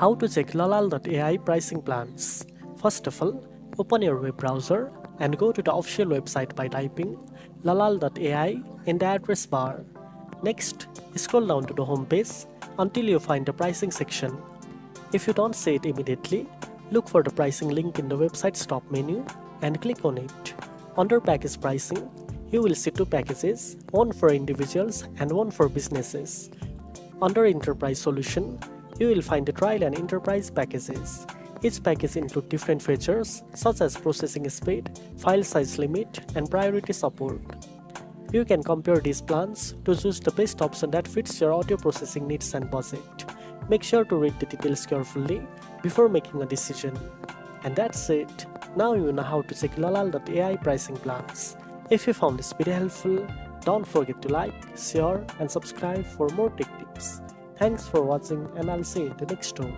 How to check Lalal.ai pricing plans. First of all, open your web browser and go to the official website by typing Lalal.ai in the address bar. Next, scroll down to the home page until you find the pricing section. If you don't see it immediately, look for the pricing link in the website's top menu and click on it. Under package pricing, you will see two packages, one for individuals and one for businesses. Under enterprise solution, you will find the trial and enterprise packages. Each package includes different features such as processing speed, file size limit, and priority support. You can compare these plans to choose the best option that fits your audio processing needs and budget. Make sure to read the details carefully before making a decision. And that's it. Now you know how to check Lalal.ai pricing plans. If you found this video helpful, don't forget to like, share, and subscribe for more tech tips. Thanks for watching, and I'll see you in the next one.